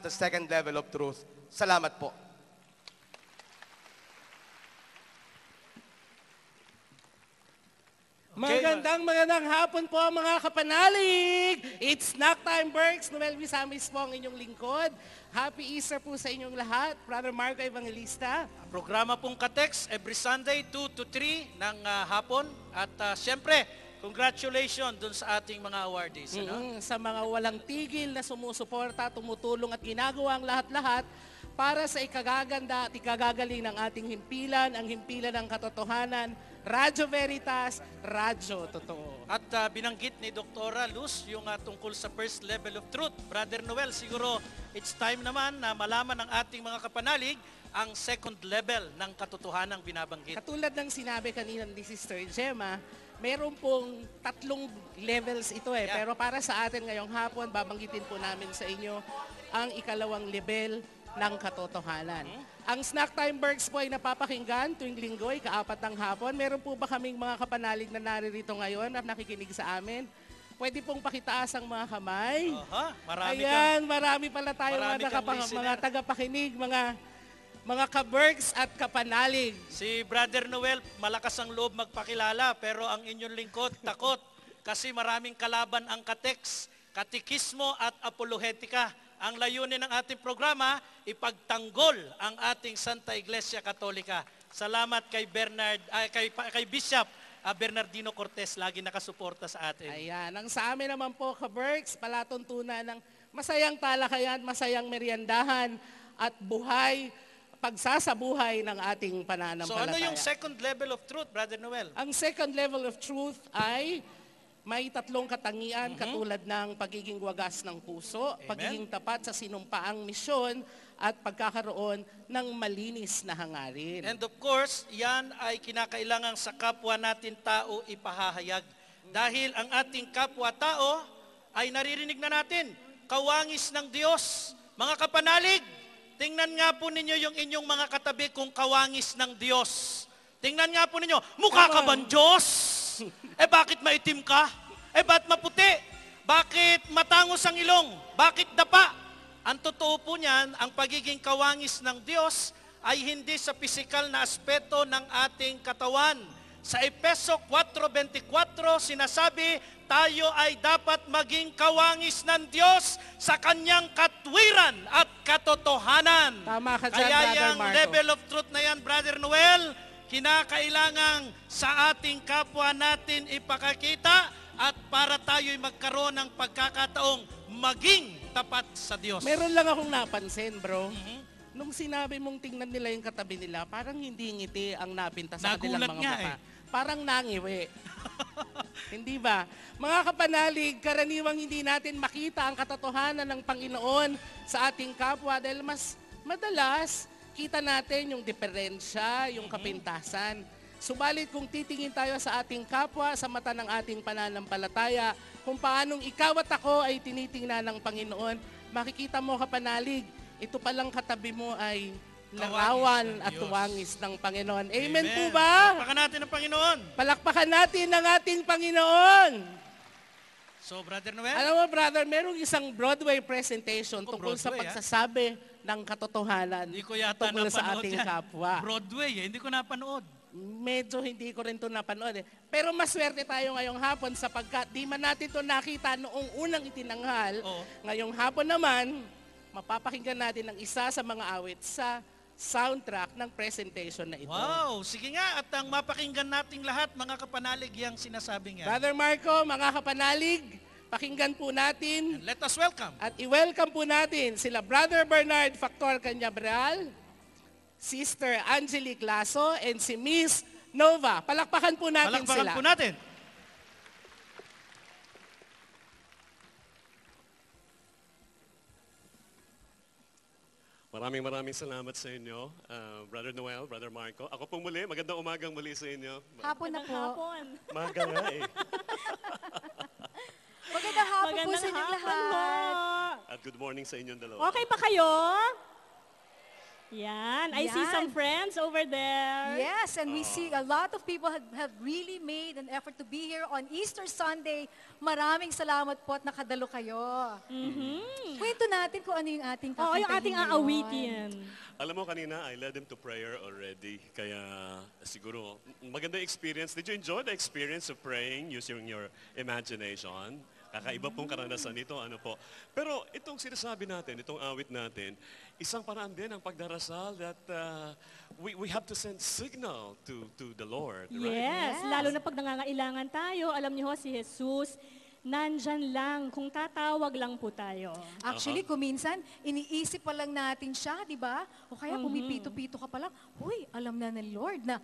the second level of truth. Salamat po. Magandang hapon po mga kapanalig! It's Snack Time Berks. Noel Misamis po ang inyong lingkod. Happy Easter po sa inyong lahat. Brother Marco Evangelista. Programa pong Katex every Sunday 2 to 3 ng hapon. At siyempre, congratulations dun sa ating mga awardees. Sa mga walang tigil na sumusuporta, tumutulong at ginagawa ang lahat-lahat para sa ikagaganda at ikagagaling ng ating himpilan, ang himpilan ng katotohanan, Radyo Veritas, Radyo Totoo. At binanggit ni Dr. Luz yung tungkol sa first level of truth. Brother Noel, siguro it's time naman na malaman ng ating mga kapanalig ang second level ng katotohanang binabanggit. Katulad ng sinabi kanina ni Sister Gemma, meron pong 3 levels ito eh. Yeah. Pero para sa atin ngayong hapon, babanggitin po namin sa inyo ang ikalawang level ng katotohanan. Ang Snack Time Berks po ay napapakinggan tuwing linggo, ika-4 ng hapon. Meron po ba kaming mga kapanalig na naririto ngayon at nakikinig sa amin? Pwede pong pakitaas ang mga kamay. Marami pala tayo mga tagapakinig, mga ka-Berks at kapanalig. Si Brother Noel, malakas ang loob magpakilala, pero ang inyong lingkod, takot. Kasi maraming kalaban ang katex, katikismo at apolohetika. Ang layunin ng ating programa, ipagtanggol ang ating Santa Iglesia Katolika. Salamat kay Bishop Bernardino Cortez, lagi nakasuporta sa atin. Ayan, ang sa amin naman po, ka-Berks, palatuntunan ng masayang talakayan, masayang meriendahan at buhay, pagsasabuhay ng ating pananampalataya. So ano yung second level of truth, Brother Noel? Ang second level of truth ay may 3 katangian katulad ng pagiging wagas ng puso, pagiging tapat sa sinumpaang misyon, at pagkakaroon ng malinis na hangarin. And of course, yan ay kinakailangan sa kapwa natin tao ipahahayag. Dahil ang ating kapwa-tao ay naririnig na natin, kawangis ng Diyos. Mga kapanalig, tingnan nga po ninyo yung inyong mga katabi kung kawangis ng Diyos. Tingnan nga po ninyo, mukha ka bang Diyos? Bakit maitim ka? Ba't maputi? Bakit matangos ang ilong? Bakit dapa? Ang totoo po niyan, ang pagiging kawangis ng Diyos ay hindi sa pisikal na aspeto ng ating katawan. Sa Efeso 4:24, sinasabi, tayo ay dapat maging kawangis ng Diyos sa kanyang katwiran at katotohanan. Tama ka dyan, Kaya Brother yung Marco. level of truth na yan, Brother Noel, kinakailangang sa ating kapwa natin ipakakita at para tayo'y magkaroon ng pagkakataong maging tapat sa Diyos. Meron lang akong napansin, bro. Nung sinabi mong tingnan nila yung katabi nila, parang hindi ngiti ang napinta sa kanilang mga mata. Parang nangiwi. Hindi ba? Mga kapanalig, karaniwang hindi natin makita ang katotohanan ng Panginoon sa ating kapwa dahil mas madalas kita natin yung diferensya, yung kapintasan. Subalit kung titingin tayo sa ating kapwa, sa mata ng ating pananampalataya, kung paanong ikaw at ako ay tinitingnan ng Panginoon, makikita mo kapanalig, ito palang katabi mo ay larawan at tuwangis ng Panginoon. Amen po ba? Palakpakan natin ang Panginoon. Palakpakan natin ang ating Panginoon. So, Brother Noel? Alam mo, brother, merong isang Broadway presentation tungkol sa pagsasabi ng katotohanan Hindi ko yata tungkol sa napanood ating yan. kapwa. Broadway, hindi ko napanood. Medyo hindi ko rin ito napanood. Pero maswerte tayo ngayong hapon sapagkat di man natin ito nakita noong unang itinanghal. Ngayong hapon naman, mapapakinggan natin ang isa sa mga awit sa soundtrack ng presentation na ito. Wow! Sige nga, at ang mapakinggan nating lahat, mga kapanalig, yung sinasabing yan. Brother Marco, mga kapanalig, pakinggan po natin. And let us welcome. At i-welcome po natin sila Brother Bernard Factor Cañabral, Sister Angelique Lasso, and si Miss Nova. Palakpakan po natin sila. Palakpakan po natin. Maraming salamat sa inyo, Brother Noel, Brother Marco. Ako pong muli, magandang umagang muli sa inyo. Hapon na po. Hapon. Maga nga eh. Magandang hapon po sa inyong lahat. At good morning sa inyong dalawa. Okay pa kayo? Yan. I see Yan. some friends over there. Yes, and we see a lot of people have really made an effort to be here on Easter Sunday. Maraming salamat po at nakadalo kayo. Kwento natin kung ano yung ating Oo, yung ating ngayon. aawitin. Alam mo kanina, I led them to prayer already. Kaya siguro, maganda yung experience. Did you enjoy the experience of praying using your imagination? Kakaiba pong karanasan nito, ano po. Pero itong sinasabi natin, itong awit natin, isang paraan din ang pagdarasal that we have to send signal to the Lord, right? Yes, lalo na pag nangangailangan tayo, alam niyo ho, si Jesus, nandyan lang, kung tatawag lang po tayo. Actually, kung minsan, iniisip pa lang natin siya, di ba? O kaya pumipito-pito ka pa lang, huy, alam na ng Lord na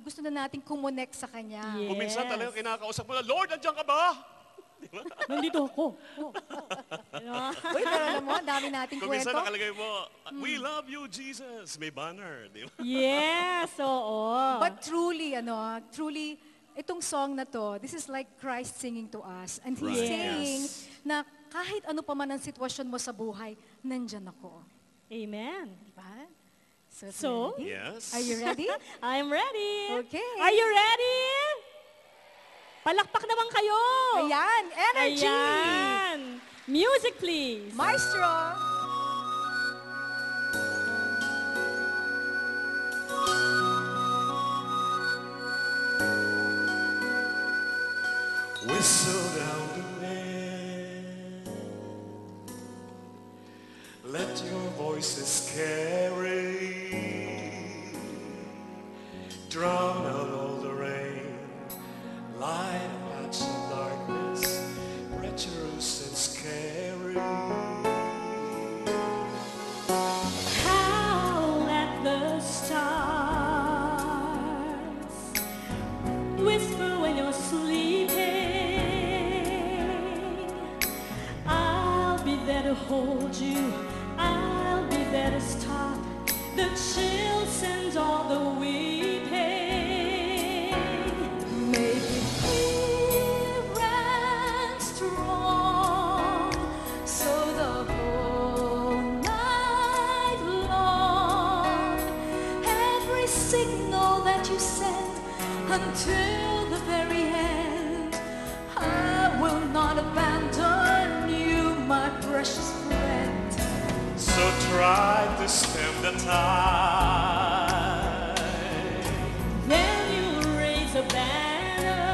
gusto na natin kumonect sa Kanya. Yes. Kung minsan talagang kinakausap mo na, Lord, nandiyan ka ba? Nandito ako. Uy, pero alam mo, ang dami nating Kung minsan kwento. nakalagay mo, we love you, Jesus. May banner, di ba? Yes, oo. But truly, truly, itong song na to, this is like Christ singing to us. And He's Right. saying Yes. na kahit ano pa man ang sitwasyon mo sa buhay, nandyan ako. Amen. Diba? So? ready? Yes. Are you ready? I'm ready. Okay. Are you ready? Palakpak naman kayo. Ayan, energy! Ayan. Music, please. Maestro! Whistle down the wind. Let your voices carry. Drown out all the rain. Light a patch of darkness. Treacherous and scary. Howl at the stars. Whisper when you're sleeping. I'll be there to hold you. I'll be there to stop the chills and all the weeping. Make it clear and strong, so the whole night long, every signal that you send until the very end, I will not abandon you, my precious friend. So try to stem the tide. Then you'll raise a banner.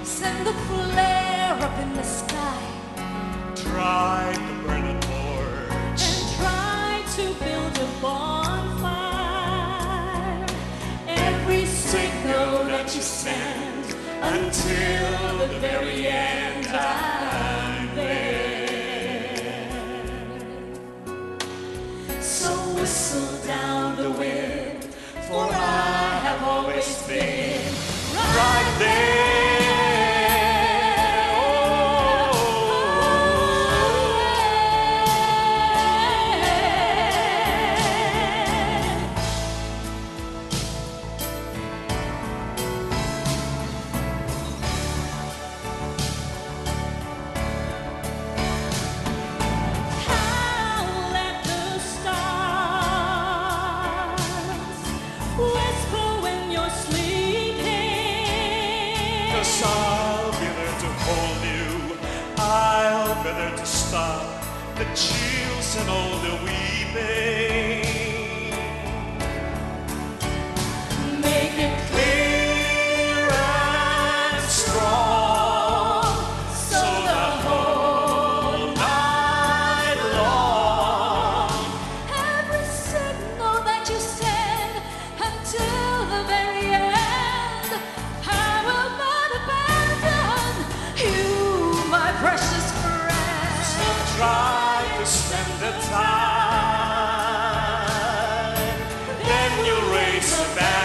Send the flare up in the sky. Try to burn a torch. And try to build a bonfire. Every signal that you send Until the very end, I'm there. So whistle down the wind, for I have always been right there. Howl at the stars, whisper when you're sleeping. 'Cause I'll be there to hold you. I'll be there to stop the chills and all the weeping. Make it Clear and strong, so the whole night long. Every signal that you send until the very end, I will not abandon you, my precious friend. So try to spend the time. Then you'll raise a banner.